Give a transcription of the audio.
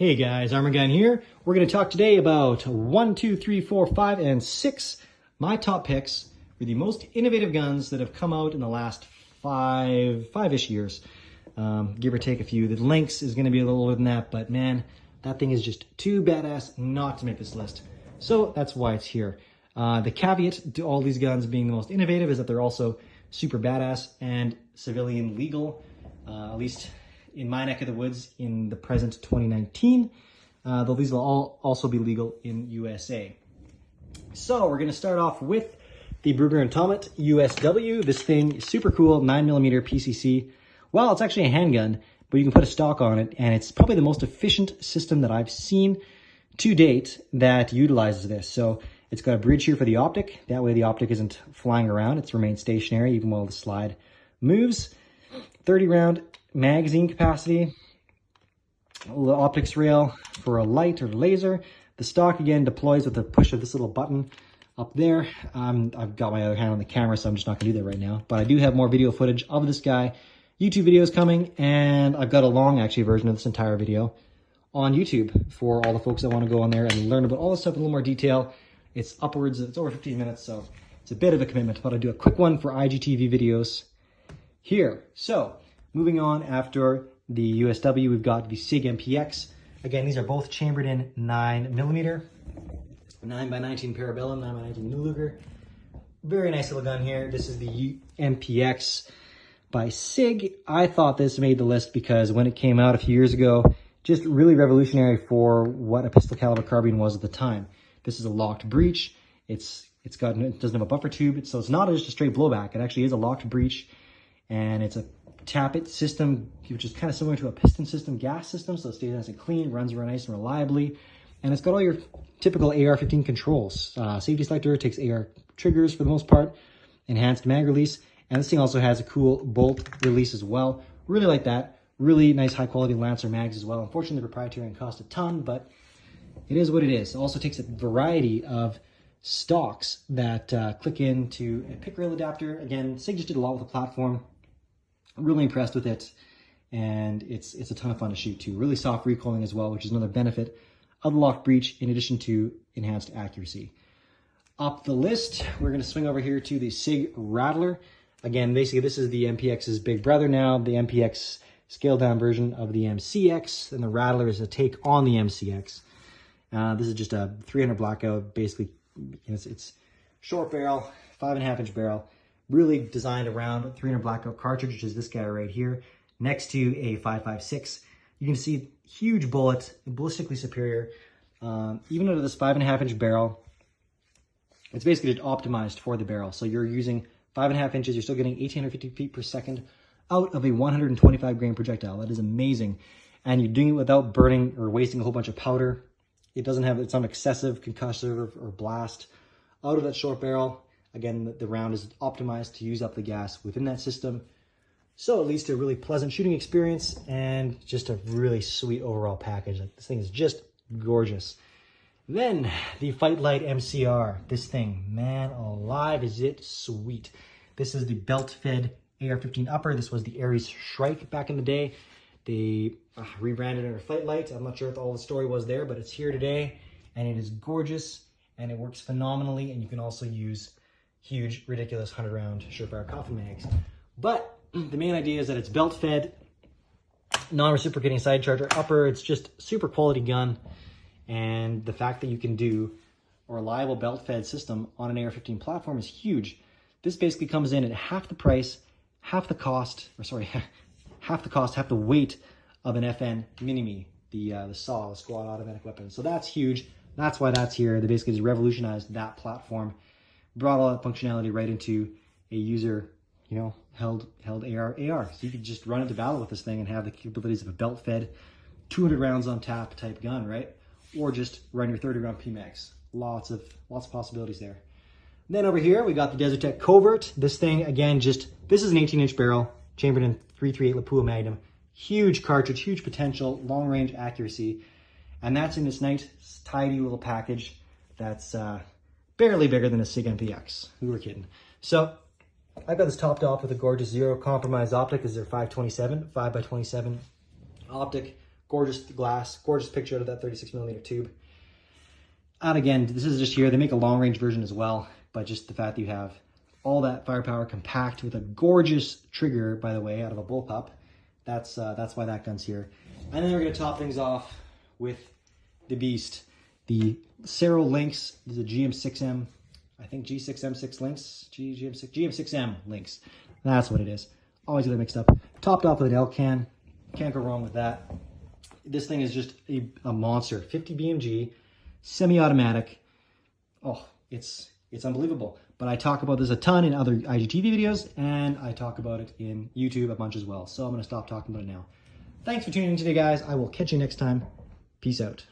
Hey guys, Armageddon here. We're going to talk today about 1, 2, 3, 4, 5, and 6, my top picks for the most innovative guns that have come out in the last five-ish years. Give or take a few. The Lynx is going to be a little older than that, but man, that thing is just too badass not to make this list. So that's why it's here. The caveat to all these guns being the most innovative is that they're also super badass and civilian legal, at least in my neck of the woods in the present 2019, though these will all also be legal in USA. So we're going to start off with the Brugger Atomet USW. This thing is super cool, 9mm PCC. Well, it's actually a handgun, but you can put a stock on it, and it's probably the most efficient system that I've seen to date that utilizes this. So it's got a bridge here for the optic. That way the optic isn't flying around. It's remained stationary even while the slide moves. 30-round magazine capacity, the optics rail for a light or laser. The stock again deploys with the push of this little button up there. I've got my other hand on the camera, so I'm just not gonna do that right now, but I do have more video footage of this guy, YouTube videos coming, and I've got a long actually version of this entire video on YouTube for all the folks that want to go on there and learn about all this stuff in a little more detail. It's over 15 minutes, so it's a bit of a commitment, but I'll do a quick one for IGTV videos here. So moving on, after the USW, we've got the SIG MPX. Again, these are both chambered in 9mm, 9x19 Parabellum, 9x19 Luger. Very nice little gun here. This is the MPX by SIG. I thought this made the list because when it came out a few years ago, just really revolutionary for what a pistol caliber carbine was at the time. This is a locked breech. It doesn't have a buffer tube, so it's not just a straight blowback. It actually is a locked breech, and it's a tappet system, which is kind of similar to a piston system, gas system, so it stays nice and clean, runs real nice and reliably, and it's got all your typical AR-15 controls. Safety selector, takes AR triggers for the most part, enhanced mag release, and this thing also has a cool bolt release as well. Really like that. Really nice high-quality Lancer mags as well. Unfortunately, proprietary and cost a ton, but it is what it is. It also takes a variety of stocks that click into a pick rail adapter. Again, SIG just did a lot with the platform. I'm really impressed with it, and it's a ton of fun to shoot too. Really soft recoiling as well, which is another benefit of the locked breech in addition to enhanced accuracy. Up the list, we're going to swing over here to the SIG Rattler. Again, basically this is the MPX's big brother now, the MPX scaled down version of the MCX, and the Rattler is a take on the MCX. This is just a 300 Blackout, basically. It's short barrel, 5.5-inch barrel, really designed around a 300 Blackout cartridge, which is this guy right here, next to a 5.56. You can see huge bullet, ballistically superior. Even out of this 5.5-inch barrel, it's basically just optimized for the barrel. So you're using 5.5 inches, you're still getting 1,850 feet per second out of a 125 grain projectile. That is amazing. And you're doing it without burning or wasting a whole bunch of powder. It's not excessive concussive or blast out of that short barrel. Again, the round is optimized to use up the gas within that system. So it leads to a really pleasant shooting experience and just a really sweet overall package. Like, this thing is just gorgeous. Then the Fight Light MCR. This thing, man alive, is it sweet. This is the belt-fed AR-15 upper. This was the Ares Shrike back in the day. They rebranded it under Fight Light. I'm not sure what all the story was there, but it's here today, and it is gorgeous, and it works phenomenally, and you can also use huge, ridiculous 100-round Surefire coffin mags. But the main idea is that it's belt-fed, non-reciprocating side charger upper. It's just super quality gun, and the fact that you can do a reliable belt-fed system on an AR-15 platform is huge. This basically comes in at half the price, half the cost, half the weight of an FN Mini-Me, the SAW, the Squad Automatic Weapon. So that's huge. That's why that's here. They basically just revolutionized that platform, brought all that functionality right into a user, held AR. So you could just run into battle with this thing and have the capabilities of a belt-fed, 200 rounds on tap type gun, right? Or just run your 30-round PMags. Lots of possibilities there. Then over here, we got the Desertec Covert. This thing, again, this is an 18-inch barrel, chambered in .338 Lapua Magnum. Huge cartridge, huge potential, long-range accuracy. And that's in this nice, tidy little package that's barely bigger than a SIG MPX. Who were kidding? So I've got this topped off with a gorgeous zero compromise optic. This is their 527, 5x27 optic. Gorgeous glass, gorgeous picture out of that 36mm tube. And again, this is just here. They make a long range version as well, but just the fact that you have all that firepower compact with a gorgeous trigger, by the way, out of a bullpup. That's why that gun's here. And then we're gonna top things off with the beast, the Cerro Lynx. This is a GM6M, I think G6M6 Lynx, GM6M Lynx. That's what it is. Always get that mixed up. Topped off with an Elcan. Can't go wrong with that. This thing is just a monster. 50 BMG, semi-automatic. Oh, it's unbelievable. But I talk about this a ton in other IGTV videos, and I talk about it in YouTube a bunch as well. So I'm going to stop talking about it now. Thanks for tuning in today, guys. I will catch you next time. Peace out.